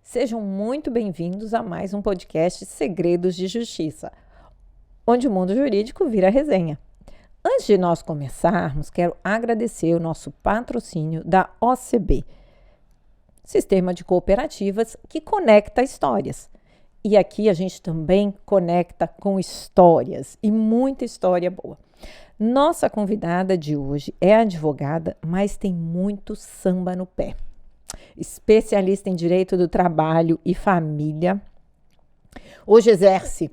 Sejam muito bem-vindos a mais um podcast Segredos de Justiça, onde o mundo jurídico vira resenha. Antes de nós começarmos, quero agradecer o nosso patrocínio da OCB, Sistema de Cooperativas que conecta histórias. E aqui a gente também conecta com histórias, e muita história boa. Nossa convidada de hoje é advogada, mas tem muito samba no pé. Especialista em Direito do Trabalho e Família. Hoje exerce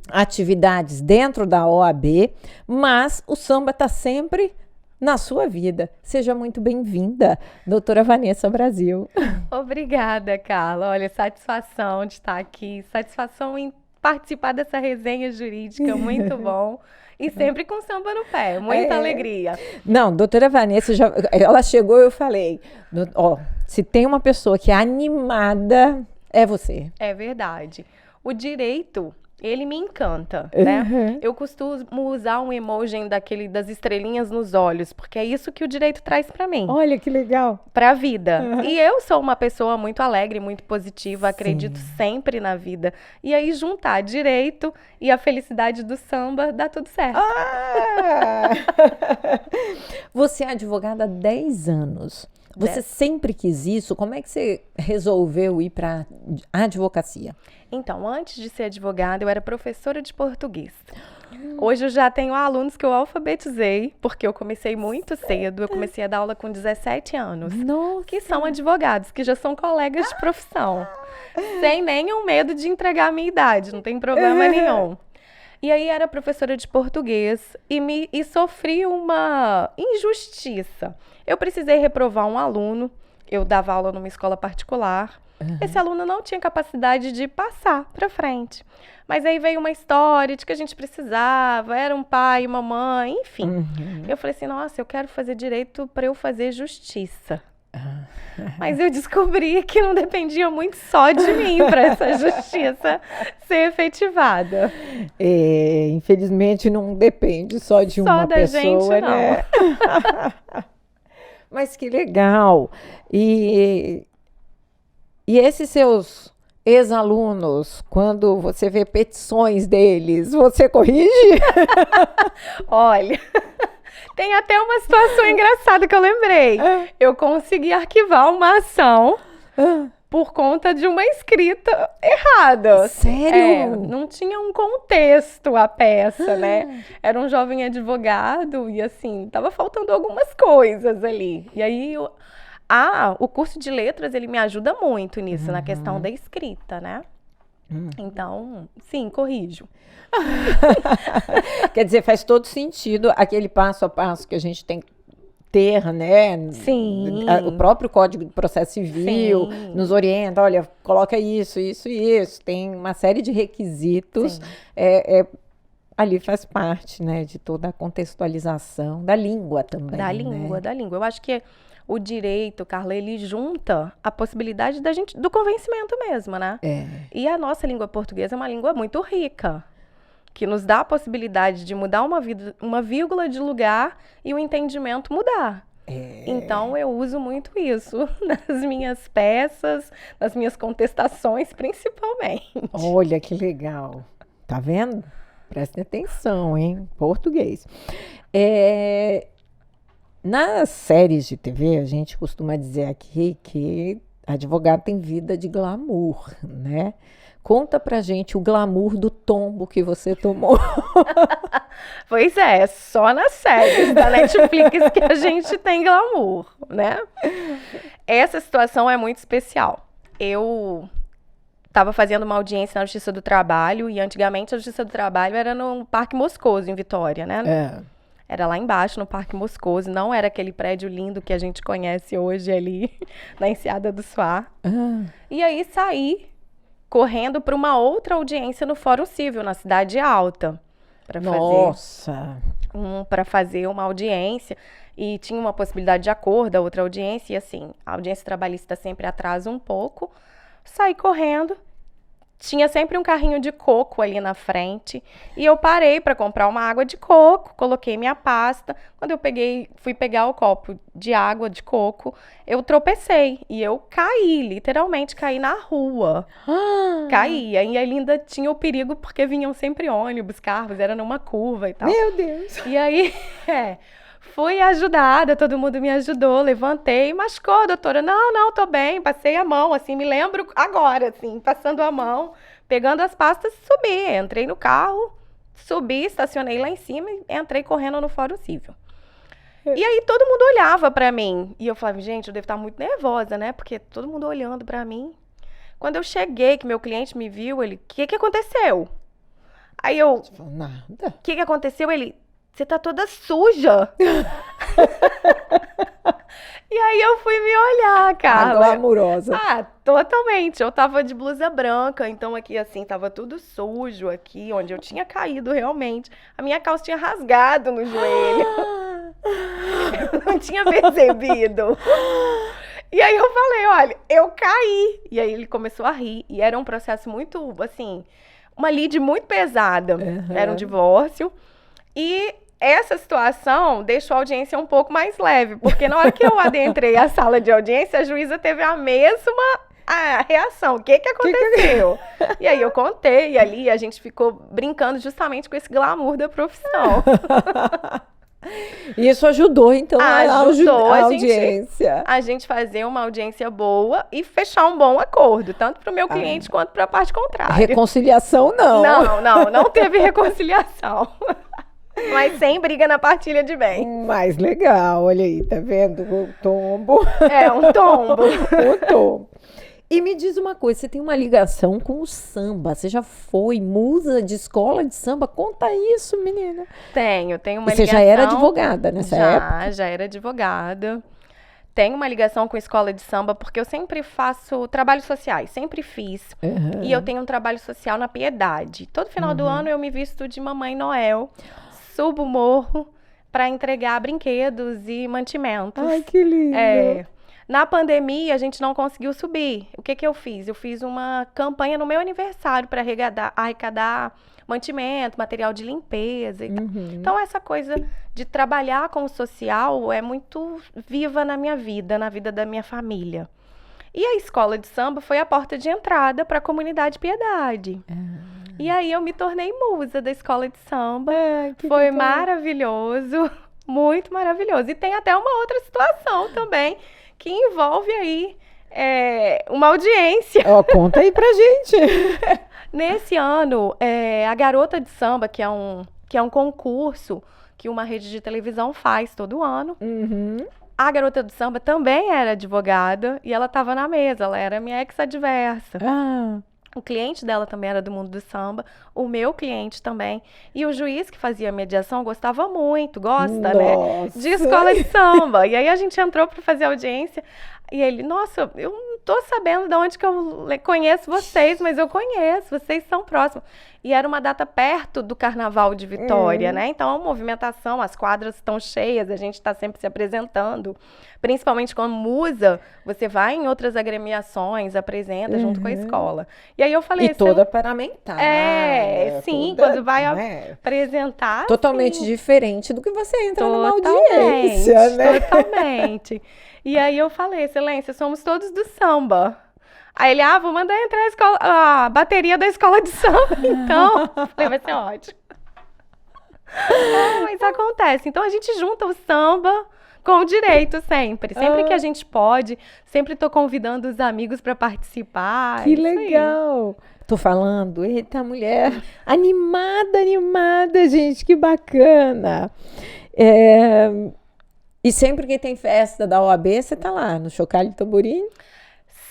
atividades dentro da OAB, mas o samba está sempre na sua vida. Seja muito bem-vinda, doutora Vanessa Brasil. Obrigada, Carla. Olha, satisfação de estar aqui, satisfação em participar dessa resenha jurídica, muito bom. E sempre com samba no pé, muita alegria. Não, doutora Vanessa, ela chegou e eu falei, se tem uma pessoa que é animada, é você. É verdade. O direito, ele me encanta, né? Eu costumo usar um emoji das estrelinhas nos olhos, porque é isso que o direito traz para mim. Olha que legal. Para a vida. E eu sou uma pessoa muito alegre, muito positiva, acredito sempre na vida. E aí juntar direito e a felicidade do samba, dá tudo certo. Você é advogada há 10 anos. Você sempre quis isso? Como é que você resolveu ir para a advocacia? Então, antes de ser advogada, eu era professora de português. Hoje eu já tenho alunos que eu alfabetizei, porque eu comecei muito cedo. Eu comecei a dar aula com 17 anos. Nossa. Que são advogados, que já são colegas de profissão. Sem nenhum medo de entregar a minha idade, não tem problema nenhum. E aí era professora de português e sofri uma injustiça. Eu precisei reprovar um aluno, eu dava aula numa escola particular. Esse aluno não tinha capacidade de passar para frente. Mas aí veio uma história de que a gente precisava, era um pai, uma mãe, enfim. Eu falei assim, nossa, eu quero fazer direito para eu fazer justiça. Mas eu descobri que não dependia muito só de mim para essa justiça ser efetivada. Infelizmente não depende só de uma pessoa, gente, né? Mas que legal! E esses seus ex-alunos, quando você vê petições deles, você corrige? Olha, tem até uma situação engraçada que eu lembrei. Eu consegui arquivar uma ação por conta de uma escrita errada. Sério? Não tinha um contexto a peça, né? Era um jovem advogado e assim, tava faltando algumas coisas ali. E aí, o curso de letras, ele me ajuda muito nisso, na questão da escrita, né? Então, sim, corrijo. Quer dizer, faz todo sentido aquele passo a passo que a gente tem que ter, né? Sim. O próprio Código de Processo Civil nos orienta, olha, coloca isso, isso e isso. Tem uma série de requisitos. Ali faz parte, né, de toda a contextualização da língua também. Da língua. Eu acho que o direito, Carla, ele junta a possibilidade do convencimento mesmo, né? E a nossa língua portuguesa é uma língua muito rica, que nos dá a possibilidade de mudar uma vírgula de lugar e o entendimento mudar. Então, eu uso muito isso nas minhas peças, nas minhas contestações, principalmente. Olha, que legal. Tá vendo? Prestem atenção, hein? Português. Nas séries de TV, a gente costuma dizer aqui que advogado tem vida de glamour, né? Conta pra gente o glamour do tombo que você tomou. Pois é só nas séries da Netflix que a gente tem glamour, né? Essa situação é muito especial. Eu estava fazendo uma audiência na Justiça do Trabalho e antigamente a Justiça do Trabalho era no Parque Moscoso, em Vitória, né? Era lá embaixo, no Parque Moscoso. Não era aquele prédio lindo que a gente conhece hoje ali, na Enseada do Suá. E aí saí correndo para uma outra audiência no Fórum Civil, na Cidade Alta. Para fazer uma audiência. E tinha uma possibilidade de acordo, a outra audiência. E assim, a audiência trabalhista sempre atrasa um pouco. Saí correndo. tinha sempre um carrinho de coco ali na frente. E eu parei para comprar uma água de coco, coloquei minha pasta. Quando eu fui pegar o copo de água de coco, eu tropecei. E eu caí, literalmente caí na rua. Caí. E ainda tinha o perigo, porque vinham sempre ônibus, carros, era numa curva e tal. Meu Deus! E aí, fui ajudada, todo mundo me ajudou, levantei, machucou, doutora? Não, tô bem, passei a mão, assim, me lembro agora, assim, passando a mão, pegando as pastas, subi, entrei no carro, subi, estacionei lá em cima e entrei correndo no Fórum Civil. E aí todo mundo olhava pra mim, e eu falava, gente, eu devo estar muito nervosa, né, porque todo mundo olhando pra mim. Quando eu cheguei, que meu cliente me viu, ele, o que aconteceu? Aí eu, nada. O que aconteceu? Ele, você tá toda suja. E aí eu fui me olhar, Carla. Glamurosa. Totalmente. Eu tava de blusa branca, então aqui assim, tava tudo sujo aqui, onde eu tinha caído realmente. A minha calça tinha rasgado no joelho. Eu não tinha percebido. E aí eu falei, olha, eu caí. E aí ele começou a rir. E era um processo muito, assim, uma lide muito pesada. Era um divórcio. E essa situação deixou a audiência um pouco mais leve, porque na hora que eu adentrei a sala de audiência, a juíza teve a mesma reação. O que aconteceu? E aí eu contei, e ali a gente ficou brincando justamente com esse glamour da profissão. E isso ajudou, então, ajudou a audiência. A gente fazer uma audiência boa e fechar um bom acordo, tanto para o meu cliente quanto para a parte contrária. Reconciliação, não. Não teve reconciliação. Mas sem briga na partilha de bens. Mais legal, olha aí, tá vendo? O tombo. Um tombo. Um tombo. E me diz uma coisa, você tem uma ligação com o samba, você já foi musa de escola de samba? Conta isso, menina. Tenho uma ligação. Você já era advogada nessa época? Já era advogada. Tenho uma ligação com a escola de samba, porque eu sempre faço trabalhos sociais, sempre fiz. E eu tenho um trabalho social na Piedade. Todo final do ano eu me visto de Mamãe Noel, subo o morro para entregar brinquedos e mantimentos. Ai, que lindo. Na pandemia, a gente não conseguiu subir. O que eu fiz? Eu fiz uma campanha no meu aniversário para arrecadar mantimento, material de limpeza e tal. Então, essa coisa de trabalhar com o social é muito viva na minha vida, na vida da minha família. E a escola de samba foi a porta de entrada para a comunidade Piedade. E aí eu me tornei musa da escola de samba. Foi maravilhoso, muito maravilhoso. E tem até uma outra situação também que envolve aí uma audiência. Conta aí pra gente. Nesse ano, a Garota de Samba, que é um concurso que uma rede de televisão faz todo ano. A Garota do Samba também era advogada e ela estava na mesa, ela era minha ex-adversa. O cliente dela também era do mundo do samba, o meu cliente também. E o juiz que fazia a mediação gostava muito, gosta, né? De escola de samba. E aí a gente entrou para fazer audiência e ele, nossa, eu não tô sabendo de onde que eu conheço vocês, mas eu conheço, vocês são próximos. E era uma data perto do Carnaval de Vitória, né? Então, a movimentação, as quadras estão cheias, a gente está sempre se apresentando. Principalmente como musa, você vai em outras agremiações, apresenta junto com a escola. E aí eu falei... E toda paramentada. Sim, quando vai apresentar... Totalmente diferente do que você entra numa audiência, né? Totalmente. E aí eu falei, excelência, somos todos do samba. Aí ele, vou mandar entrar a bateria da escola de samba, então. Falei, vai ser ótimo. Mas acontece. Então a gente junta o samba com o direito sempre. Sempre que a gente pode, sempre tô convidando os amigos para participar. Que legal! Tô falando, eita, mulher animada, gente, que bacana. E sempre que tem festa da OAB, você tá lá no Chocalho e Tamborim?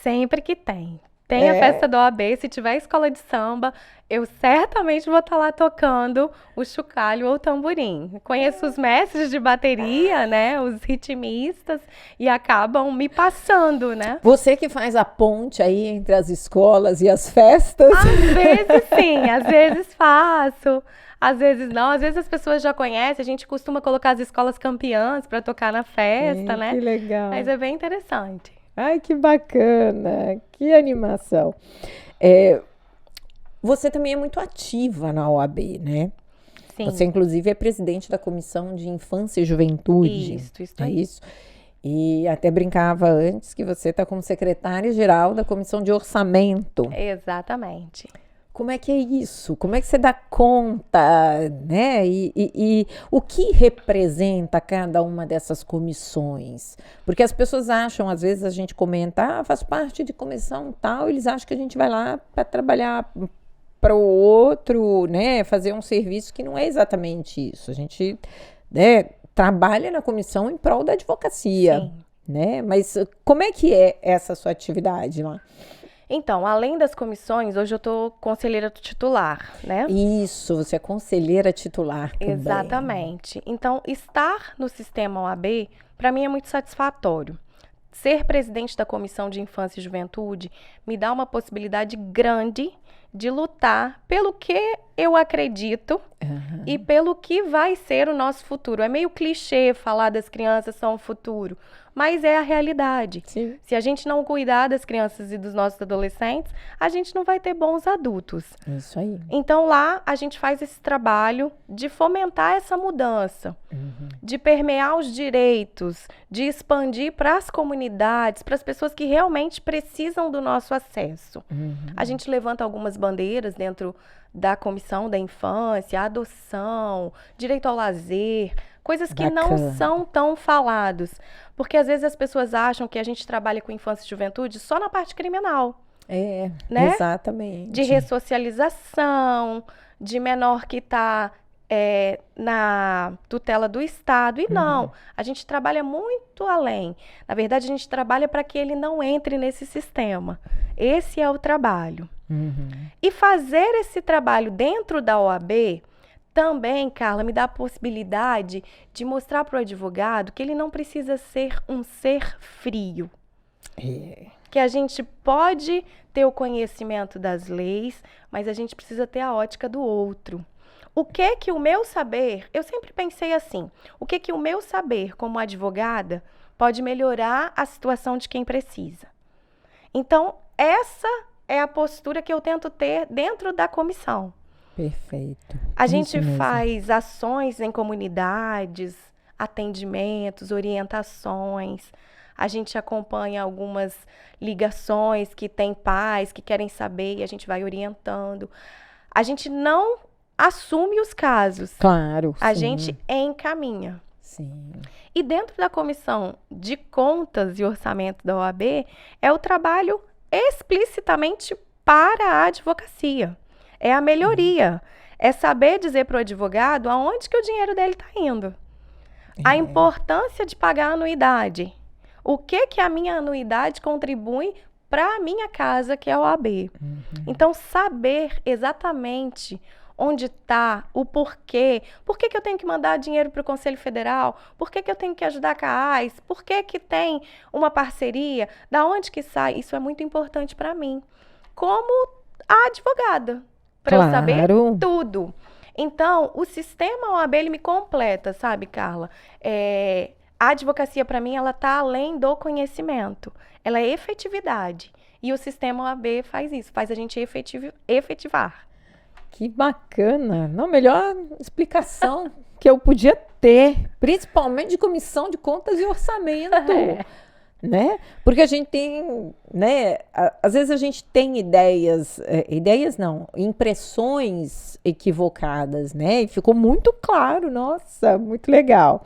Sempre que tem. Tem a festa da OAB, se tiver escola de samba, eu certamente vou estar lá tocando o chocalho ou o tamborim. Conheço os mestres de bateria, né, os ritmistas, e acabam me passando, né? Você que faz a ponte aí entre as escolas e as festas? Às vezes sim, às vezes faço. Às vezes não, às vezes as pessoas já conhecem, a gente costuma colocar as escolas campeãs para tocar na festa, né? Que legal. Mas é bem interessante. Ai, que bacana, que animação. Você também é muito ativa na OAB, né? Sim. Você, inclusive, é presidente da Comissão de Infância e Juventude. Isso É aí. isso? E até brincava antes que você está como secretária-geral da Comissão de Orçamento. Exatamente. Como é que é isso? Como é que você dá conta, né? E o que representa cada uma dessas comissões? Porque as pessoas acham, às vezes a gente comenta, faz parte de comissão tal, eles acham que a gente vai lá para trabalhar para o outro, né? Fazer um serviço que não é exatamente isso. A gente, né, trabalha na comissão em prol da advocacia, Sim. né? Mas como é que é essa sua atividade lá? Então, além das comissões, hoje eu tô conselheira titular, né? Isso, você é conselheira titular também. Exatamente. Então, estar no sistema OAB, para mim é muito satisfatório. Ser presidente da Comissão de Infância e Juventude me dá uma possibilidade grande de lutar pelo que eu acredito e pelo que vai ser o nosso futuro. É meio clichê falar das crianças são o futuro, mas é a realidade. Sim. Se a gente não cuidar das crianças e dos nossos adolescentes, a gente não vai ter bons adultos. Isso aí. Então lá a gente faz esse trabalho de fomentar essa mudança, de permear os direitos, de expandir para as comunidades, para as pessoas que realmente precisam do nosso acesso. A gente levanta algumas bandeiras dentro da comissão da infância, adoção, direito ao lazer, coisas que não Bacana. são tão falados. Porque às vezes as pessoas acham que a gente trabalha com infância e juventude só na parte criminal. É, Né? exatamente. De ressocialização, de menor que está na tutela do Estado. E não, a gente trabalha muito além. Na verdade, a gente trabalha para que ele não entre nesse sistema. Esse é o trabalho. E fazer esse trabalho dentro da OAB também, Carla, me dá a possibilidade de mostrar para o advogado que ele não precisa ser um ser frio. Que a gente pode ter o conhecimento das leis, mas a gente precisa ter a ótica do outro. O que que o meu saber, eu sempre pensei assim, o que que o meu saber como advogada pode melhorar a situação de quem precisa. Então, essa é a postura que eu tento ter dentro da comissão. Perfeito. A Isso gente mesmo. faz ações em comunidades, atendimentos, orientações. A gente acompanha algumas ligações que tem pais que querem saber e a gente vai orientando. A gente não assume os casos. Claro, A sim. gente encaminha. Sim. E dentro da Comissão de Contas e Orçamento da OAB, é o trabalho explicitamente para a advocacia. É a melhoria. É saber dizer para o advogado aonde que o dinheiro dele está indo. A importância de pagar a anuidade. O que que a minha anuidade contribui para a minha casa, que é a OAB. Então, saber exatamente onde está, o porquê. Por que que eu tenho que mandar dinheiro para o Conselho Federal? Por que que eu tenho que ajudar a CAAS? Por que que tem uma parceria? Da onde que sai? Isso é muito importante para mim. Como a advogada. Para eu saber Claro. tudo. Então, o sistema OAB, ele me completa, sabe, Carla? A advocacia, para mim, ela está além do conhecimento. Ela é efetividade. E o sistema OAB faz isso, faz a gente efetivar. Que bacana. Não, melhor explicação que eu podia ter, principalmente de comissão de contas e orçamento. Né? Porque a gente tem, né? Às vezes a gente tem ideias não, impressões equivocadas, né? E ficou muito claro, nossa, muito legal.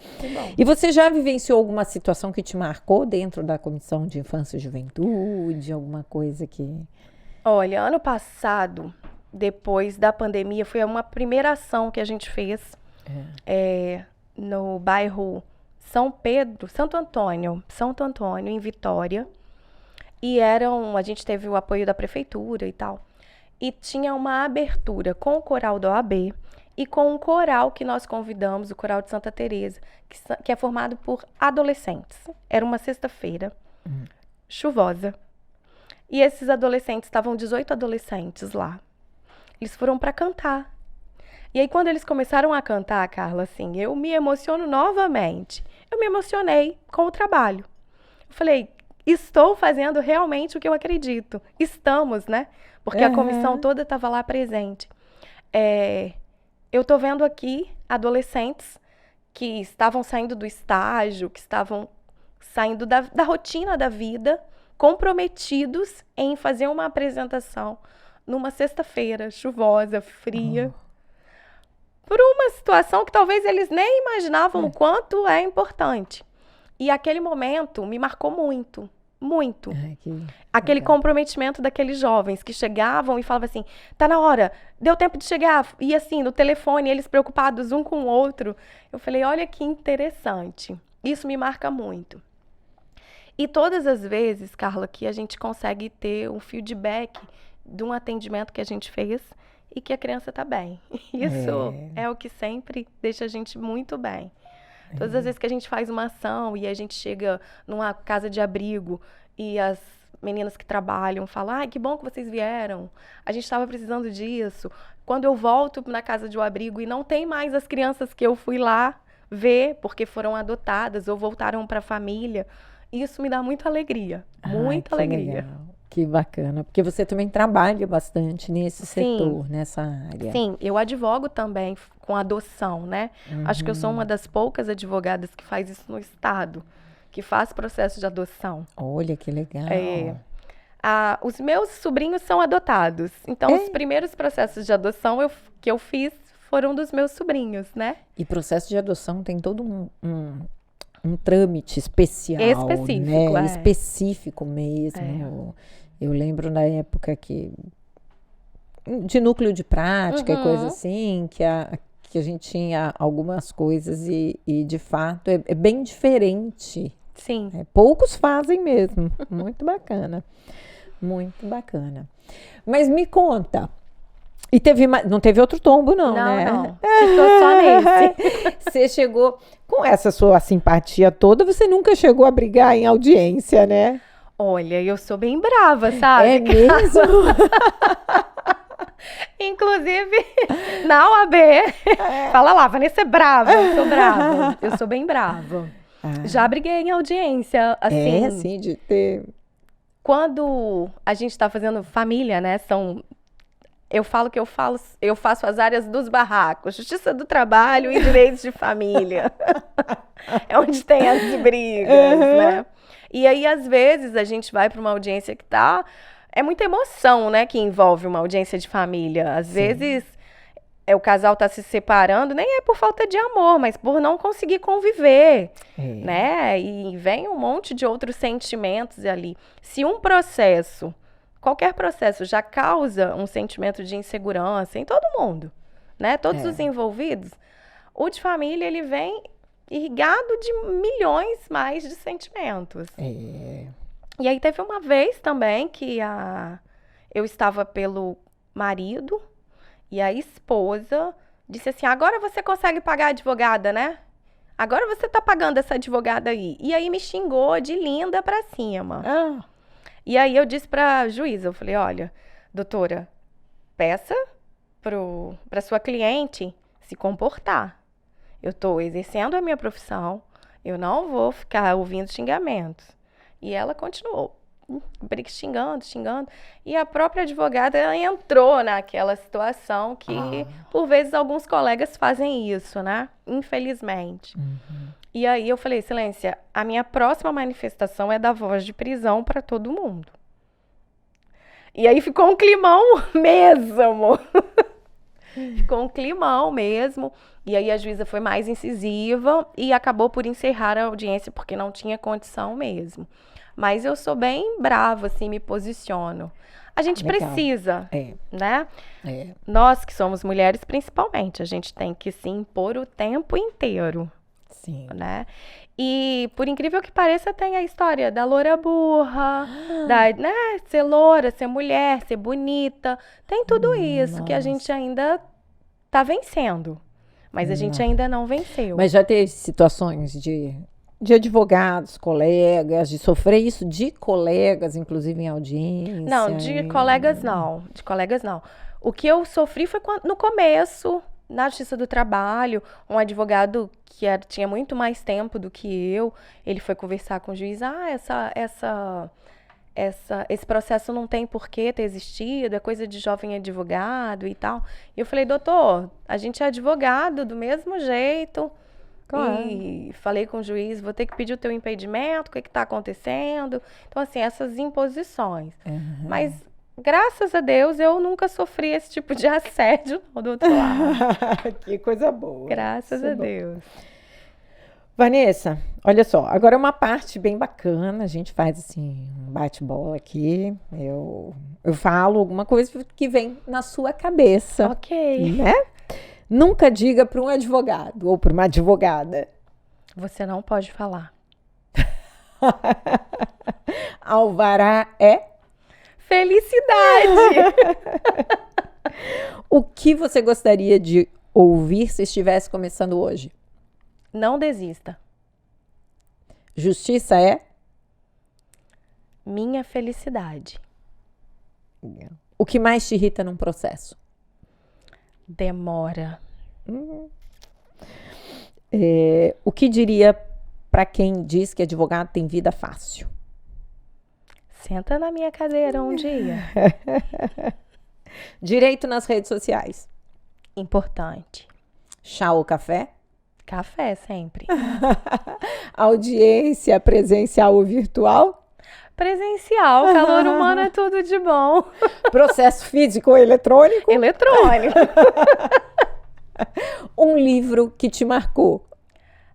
E você já vivenciou alguma situação que te marcou dentro da Comissão de Infância e Juventude? Alguma coisa que... Olha, ano passado, depois da pandemia, foi uma primeira ação que a gente fez no bairro Santo Antônio, em Vitória. E a gente teve o apoio da prefeitura e tal. E tinha uma abertura com o coral da OAB e com um coral que nós convidamos, o Coral de Santa Teresa, que é formado por adolescentes. Era uma sexta-feira, chuvosa. E esses adolescentes, estavam 18 adolescentes lá. Eles foram para cantar. E aí, quando eles começaram a cantar, Carla, assim, eu me emociono novamente. Eu me emocionei com o trabalho. Eu falei, estou fazendo realmente o que eu acredito. Estamos, né? porque a comissão toda estava lá presente. Eu estou vendo aqui adolescentes que estavam saindo do estágio, que estavam saindo da rotina da vida, comprometidos em fazer uma apresentação numa sexta-feira chuvosa, fria, por uma situação que talvez eles nem imaginavam o quanto é importante. E aquele momento me marcou muito, muito. Aquele comprometimento daqueles jovens que chegavam e falavam assim, tá na hora, deu tempo de chegar. E assim, no telefone, eles preocupados um com o outro. Eu falei, olha que interessante. Isso me marca muito. E todas as vezes, Carla, que a gente consegue ter um feedback de um atendimento que a gente fez e que a criança tá bem. Isso é o que sempre deixa a gente muito bem. Todas as vezes que a gente faz uma ação e a gente chega numa casa de abrigo e as meninas que trabalham falam, ai, que bom que vocês vieram, a gente estava precisando disso. Quando eu volto na casa de um abrigo e não tem mais as crianças que eu fui lá ver porque foram adotadas ou voltaram para a família, isso me dá muita alegria, muita alegria. Legal. Que bacana, porque você também trabalha bastante nesse setor, nessa área. Sim, eu advogo também com adoção, né? Acho que eu sou uma das poucas advogadas que faz isso no estado, que faz processo de adoção. Olha, que legal. Os meus sobrinhos são adotados, então os primeiros processos de adoção que eu fiz foram dos meus sobrinhos, né? E processo de adoção tem todo um trâmite especial, específico, né? Específico mesmo. Eu lembro na época de núcleo de prática e coisa assim, que a gente tinha algumas coisas e de fato é bem diferente. Sim. Poucos fazem mesmo. Muito bacana. Muito bacana. Mas me conta. E não teve outro tombo, não, né? Não. Ficou só nesse. Você chegou com essa sua simpatia toda, você nunca chegou a brigar em audiência, né? Olha, eu sou bem brava, sabe? É mesmo? Inclusive, na OAB, fala lá, Vanessa é brava, eu sou brava. Eu sou bem brava. Já briguei em audiência, assim. Assim, de ter... Quando a gente tá fazendo família, né, eu falo que eu faço as áreas dos barracos, justiça do trabalho e direitos de família. É onde tem as brigas, né? E aí, às vezes, a gente vai para uma audiência que é muita emoção, né, que envolve uma audiência de família. Às vezes, o casal tá se separando, nem é por falta de amor, mas por não conseguir conviver, né? E vem um monte de outros sentimentos ali. Se um processo, qualquer processo, já causa um sentimento de insegurança em todo mundo, né? Todos os envolvidos, o de família, ele vem irrigado de milhões mais de sentimentos. E aí teve uma vez também que eu estava pelo marido e a esposa disse assim, agora você consegue pagar a advogada, né? Agora você tá pagando essa advogada aí. E aí me xingou de linda pra cima. E aí eu disse pra juíza, eu falei, olha, doutora, peça pra sua cliente se comportar. Eu tô exercendo a minha profissão, eu não vou ficar ouvindo xingamentos. E ela continuou xingando. E a própria advogada ela entrou naquela situação que, por vezes, alguns colegas fazem isso, né? Infelizmente. E aí eu falei, excelência, a minha próxima manifestação é da voz de prisão para todo mundo. E aí ficou um climão mesmo. Ficou um climão mesmo. E aí a juíza foi mais incisiva e acabou por encerrar a audiência porque não tinha condição mesmo. Mas eu sou bem brava, assim, me posiciono. A gente precisa, né? Nós que somos mulheres, principalmente, a gente tem que se impor o tempo inteiro. Sim. Né? E, por incrível que pareça, tem a história da loura burra, né? Ser loura, ser mulher, ser bonita. Tem tudo isso que a gente ainda tá vencendo. Mas a gente ainda não venceu. Mas já teve situações de advogados, colegas, de sofrer isso de colegas, inclusive em audiência? Não, de colegas não. De colegas não. O que eu sofri foi no começo, na Justiça do Trabalho, um advogado que tinha muito mais tempo do que eu, ele foi conversar com o juiz, esse processo não tem por que ter existido, é coisa de jovem advogado e tal. E eu falei, doutor, a gente é advogado do mesmo jeito. Claro. E falei com o juiz, vou ter que pedir o teu impedimento, o que está acontecendo? Então, assim, essas imposições. Mas, graças a Deus, eu nunca sofri esse tipo de assédio do outro lado. Que coisa boa. Graças a Deus. Vanessa, olha só, agora é uma parte bem bacana, a gente faz assim, um bate-bola aqui, eu falo alguma coisa que vem na sua cabeça, Ok. né? Nunca diga para um advogado ou para uma advogada. Você não pode falar. Alvará é? Felicidade! O que você gostaria de ouvir se estivesse começando hoje? Não desista. Justiça é? Minha felicidade. O que mais te irrita num processo? Demora. O que diria para quem diz que advogado tem vida fácil? Senta na minha cadeira um dia. Direito nas redes sociais. Importante. Chá ou café? Café sempre. Audiência presencial ou virtual? Presencial, calor humano é tudo de bom. Processo físico ou eletrônico? Eletrônico. Um livro que te marcou?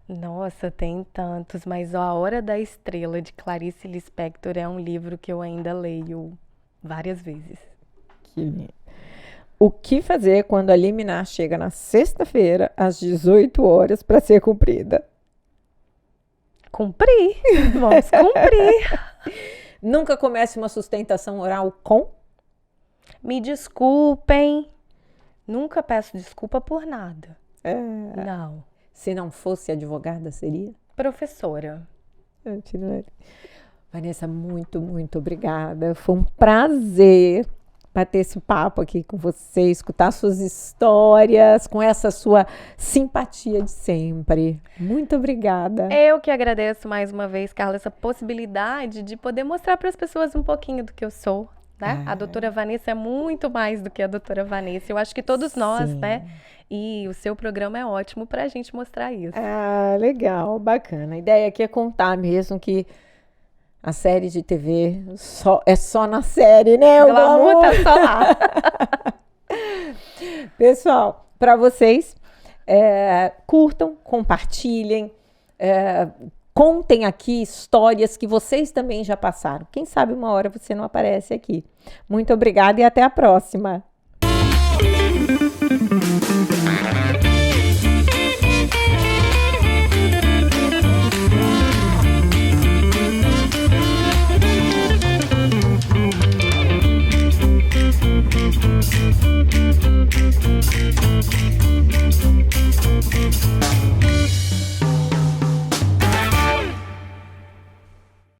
Nossa, tem tantos, mas A Hora da Estrela, de Clarice Lispector, é um livro que eu ainda leio várias vezes. Que lindo. O que fazer quando a liminar chega na sexta-feira, às 18 horas, para ser cumprida? Cumprir. Vamos cumprir. Nunca comece uma sustentação oral com? Me desculpem. Nunca peço desculpa por nada. Não. Se não fosse advogada, seria? Professora. Vanessa, muito, muito obrigada. Foi um prazer bater esse papo aqui com você, escutar suas histórias, com essa sua simpatia de sempre. Muito obrigada. Eu que agradeço mais uma vez, Carla, essa possibilidade de poder mostrar para as pessoas um pouquinho do que eu sou, né? A doutora Vanessa é muito mais do que a doutora Vanessa. Eu acho que todos nós, né? E o seu programa é ótimo para a gente mostrar isso. Legal, bacana. A ideia aqui é contar mesmo que a série de TV é só na série, né? O glamour tá só lá. Pessoal, para vocês, curtam, compartilhem, contem aqui histórias que vocês também já passaram. Quem sabe uma hora você não aparece aqui. Muito obrigada e até a próxima.